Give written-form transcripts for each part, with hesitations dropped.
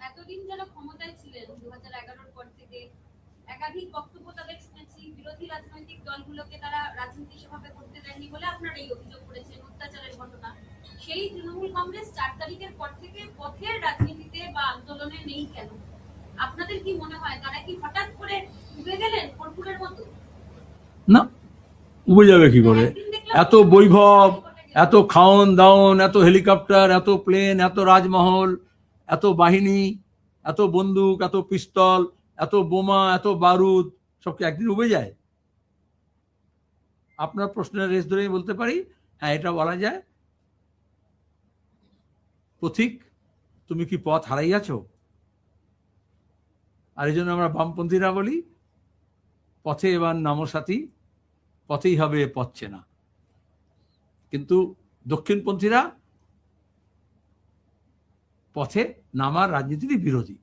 এতদিন যারা ক্ষমতায় ছিলেন 2011-র পর থেকে একাধিক বক্তব্য তাদের শুনেছি, বিরোধী রাজনৈতিক দলগুলোকে তারা রাজনীতি সেভাবে করতে দেননি বলে আপনারা এই অভিযোগ করেছেন, অত্যাচারের ঘটনা। সেই তৃণমূল কংগ্রেস 4 তারিখের পর থেকে পথের রাজনীতিতে বা আন্দোলনে নেই কেন? আপনাদের কি মনে হয় তারা কি হঠাৎ করে উবে গেলেন কর্পূরের মতো? না, উবে যাবে কি করে? এত বৈভব, এত খাওন দাওন, এত হেলিকপ্টার, এত প্লেন, এত রাজমহল, এত বাহিনী, এত বন্দুক, এত পিস্তল, এত বোমা, এত বারুদ, সব কি একদিন উবে যায়? আপনার প্রশ্নের রেস ধরেই বলতে পারি, হ্যাঁ, এটা বলা যায়। পথিক, তুমি কি পথ হারাইয়াছ? আর এই জন্য আমরা বামপন্থীরা বলি, পথে এবার নামো সাথী, পথেই হবে পথ চেনা। কিন্তু দক্ষিণপন্থীরা পথে নামার রাজনীতির বিরোধী।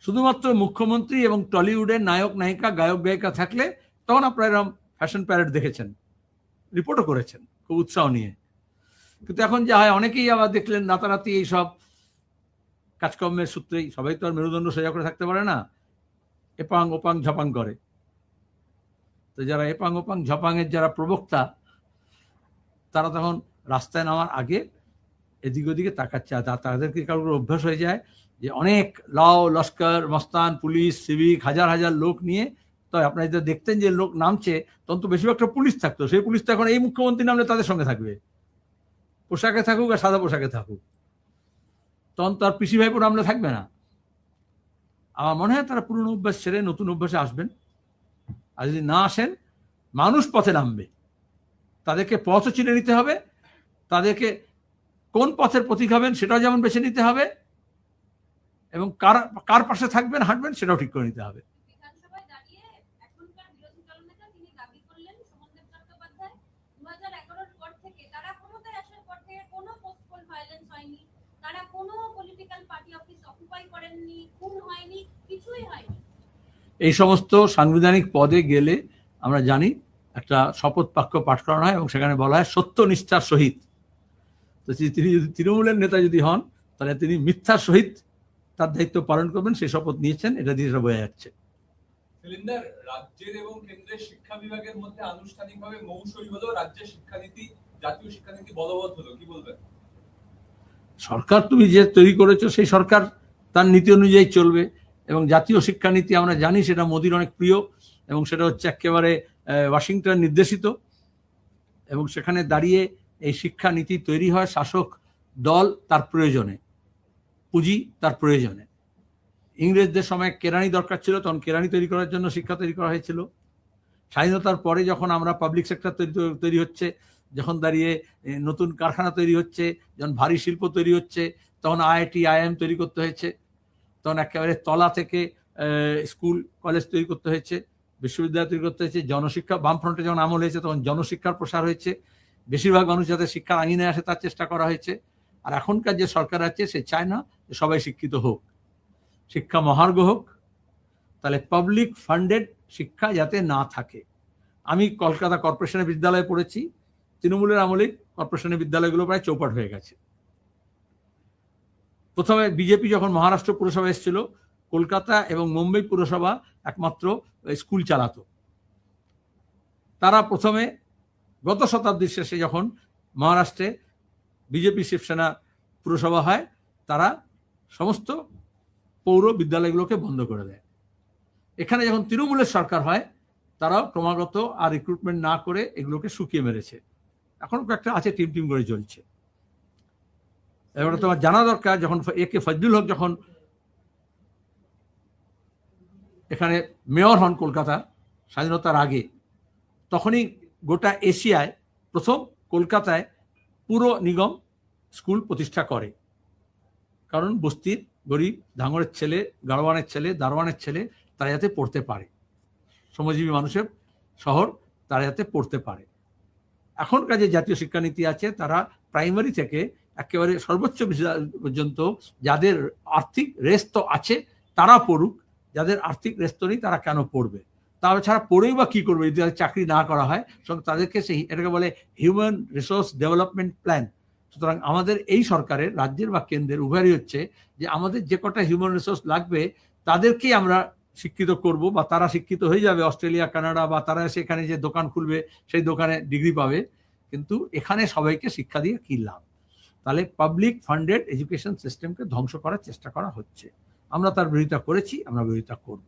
শুধুমাত্র মুখ্যমন্ত্রী এবং টলিউডের নায়ক নায়িকা গায়ক গায়িকা থাকলে তখন আপনারা এরকম ফ্যাশন প্যারেড দেখেছেন, রিপোর্টও করেছেন খুব উৎসাহ নিয়ে। কিন্তু এখন যা হয়, অনেকেই আবার দেখলেন রাতারাতি এইসব কাজকর্মের সূত্রেই, সবাই তো আর মেরুদণ্ড সোজা করে থাকতে পারে না, এপাং ওপাং ঝপাং করে। তো যারা এপাং ওপাং ঝপাংয়ের যারা প্রবক্তা, তারা তখন রাস্তায় নামার আগে এদিক ওদিকে তাকাচ্ছে। তাদেরকে কারোর অভ্যাস হয়ে যায় যে অনেক লাও লস্কর মস্তান পুলিশ সিভিক হাজার হাজার লোক নিয়ে, তো আপনারা যদি দেখতেন যে লোক নামছে, তখন তো বেশিরভাগটা পুলিশ থাকতো। সেই পুলিশ তো এখন এই মুখ্যমন্ত্রী নামলে তাদের সঙ্গে থাকবে, পোশাকে থাকুক আর সাদা পোশাকে থাকুক, তখন তো আর পিসি ভাইপো নামলে থাকবে না। আমার মনে হয় তারা পুরনো অভ্যাস ছেড়ে নতুন অভ্যাসে আসবেন। আর যদি না আসেন, মানুষ পথে নামবে। তাদেরকে পথও চিনে নিতে হবে, তাদেরকে কোন পথের প্রতীক হবেন সেটাও যেমন বেছে নিতে হবে, এবং কার পাশে থাকবেন হাঁটবেন সেটাও ঠিক করে নিতে হবে। এই সমস্ত সাংবিধানিক পদে গেলে আমরা জানি একটা শপথ বাক্য পাঠ করানো হয় এবং সেখানে বলা হয় সত্যনিষ্ঠার সহিত। তো তিনি যদি তৃণমূলের নেতা যদি হন, তাহলে তিনি মিথ্যার সহিত তার দায়িত্ব পালন করবেন, সেই শপথ নিয়েছেন, এটা দিয়ে সেটা বোঝা যাচ্ছে। রাজ্যের এবং কেন্দ্রের শিক্ষা বিভাগের মধ্যে আনুষ্ঠানিকভাবে মৌসুমী হলো, রাজ্যের শিক্ষানীতি জাতীয় শিক্ষানীতি বলবৎ হলো, কি বলবেন? সরকার তুমি যে তৈরি করেছো সেই সরকার তার নীতি অনুযায়ী চলবে, এবং জাতীয় শিক্ষানীতি আমরা জানি সেটা মোদির অনেক প্রিয়, এবং সেটা হচ্ছে একেবারে ওয়াশিংটন নির্দেশিত, এবং সেখানে দাঁড়িয়ে এই শিক্ষানীতি তৈরি হয় শাসক দল তার প্রয়োজনে, পুঁজি তার প্রয়োজনে। ইংরেজদের সময় কেরানি দরকার ছিল, তখন কেরানি তৈরি করার জন্য শিক্ষা তৈরি করা হয়েছিল। স্বাধীনতার পরে যখন আমরা পাবলিক সেক্টর তৈরি হচ্ছে, যখন দাঁড়িয়ে নতুন কারখানা তৈরি হচ্ছে, যখন ভারী শিল্প তৈরি হচ্ছে, তখন আইআইটি আইএম তৈরি করতে হয়েছে, তখন একেবারে তলা থেকে স্কুল কলেজ তৈরি করতে হয়েছে, বিশ্ববিদ্যালয় তৈরি করতে হয়েছে। জনশিক্ষা বামফ্রন্টে যখন আমল হয়েছে, তখন জনশিক্ষার প্রসার হয়েছে, বেশিরভাগ মানুষ যাতে শিক্ষার আঙিনায় আসে তার চেষ্টা করা হয়েছে। আর এখনকার যে সরকার আছে সে চায় না যে সবাই শিক্ষিত হোক, শিক্ষা মহার্ঘ হোক, তাহলে পাবলিক ফান্ডেড শিক্ষা যাতে না থাকে। আমি কলকাতা কর্পোরেশনের বিদ্যালয়ে পড়েছি, তৃণমূলের আমলে কর্পোরেশনের বিদ্যালয়গুলো প্রায় চৌপাট হয়ে গেছে। প্রথমে বিজেপি যখন মহারাষ্ট্র পুরসভা এসেছিল, কলকাতা এবং মুম্বাই পুরসভা একমাত্র স্কুল চালাতো। তারা প্রথমে গত শতাব্দীর শেষে যখন মহারাষ্ট্রে বিজেপি শিবসেনা পুরসভা হয়, তারা সমস্ত পৌর বিদ্যালয়গুলোকে বন্ধ করে দেয়। এখানে যখন তৃণমূলের সরকার হয়, তারাও ক্রমাগত আর রিক্রুটমেন্ট না করে এগুলোকে শুকিয়ে মেরেছে। এখন কয়েকটা আছে টিম টিম করে চলছে। এবার তোমার জানা দরকার, যখন একে ফজলুল হক যখন এখানে মেয়র হন কলকাতা স্বাধীনতার আগে, তখনই গোটা এশিয়ায় প্রথম কলকাতায় পুর নিগম স্কুল প্রতিষ্ঠা করে। কারণ বস্তির গরিব ধাঙরের ছেলে, গাড়োয়ানের ছেলে, দারোয়ানের ছেলে তারা যাতে পড়তে পারে, শ্রমজীবী মানুষের শহর, তারা যাতে পড়তে পারে। এখনকার যে জাতীয় শিক্ষানীতি আছে, তারা প্রাইমারি থেকে একেবারে সর্বোচ্চ পর্যন্ত যাদের আর্থিক রেস তো আছে তারা পড়ুক, যাদের আর্থিক রেস তো নেই তারা কেন পড়বে? তাছাড়া পড়েই বা কী করবে যদি চাকরি না করা হয়? তাদেরকে সেই এটাকে বলে হিউম্যান রিসোর্স ডেভেলপমেন্ট প্ল্যান, সুতরাং আমাদের এই সরকারের, রাজ্যের বা কেন্দ্রের উভয়ই হচ্ছে যে আমাদের যে কটা হিউম্যান রিসোর্স লাগবে তাদেরকেই আমরা শিক্ষিত করব, বা তারা শিক্ষিত হয়ে যাবে অস্ট্রেলিয়া, কানাডা, বা তারা সেখানে যে দোকান খুলবে সেই দোকানে ডিগ্রি পাবে। কিন্তু এখানে সবাইকে শিক্ষা দিয়ে কি লাভ? তাহলে পাবলিক ফান্ডেড এডুকেশন সিস্টেমকে ধ্বংস করার চেষ্টা করা হচ্ছে। আমরা তার বিরোধিতা করেছি, আমরা বিরোধিতা করব।